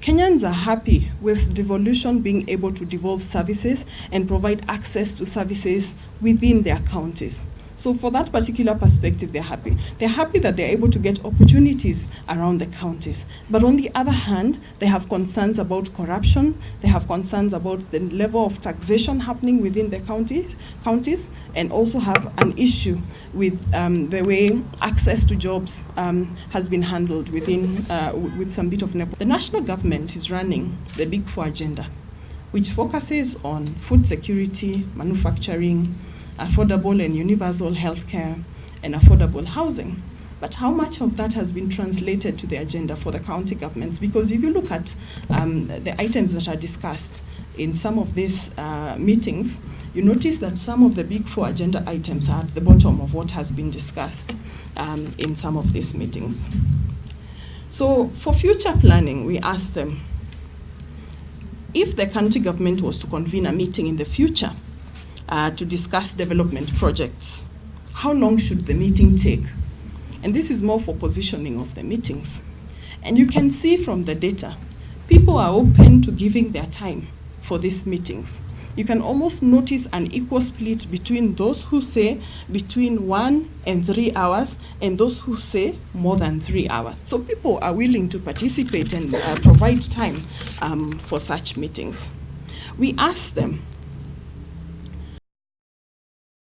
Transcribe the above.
Kenyans are happy with devolution being able to devolve services and provide access to services within their counties. So for that particular perspective, they're happy. They're happy that they're able to get opportunities around the counties. But on the other hand, they have concerns about corruption. They have concerns about the level of taxation happening within the counties, and also have an issue with the way access to jobs has been handled within with some bit of nepotism. The national government is running the Big Four agenda, which focuses on food security, manufacturing, affordable and universal healthcare, and affordable housing. But how much of that has been translated to the agenda for the county governments? Because if you look at the items that are discussed in some of these meetings, you notice that some of the Big Four agenda items are at the bottom of what has been discussed in some of these meetings. So for future planning, we asked them, if the county government was to convene a meeting in the future to discuss development projects, how long should the meeting take? And this is more for positioning of the meetings. And you can see from the data, people are open to giving their time for these meetings. You can almost notice an equal split between those who say between 1 and 3 hours and those who say more than 3 hours. So people are willing to participate and provide time for such meetings. We asked them,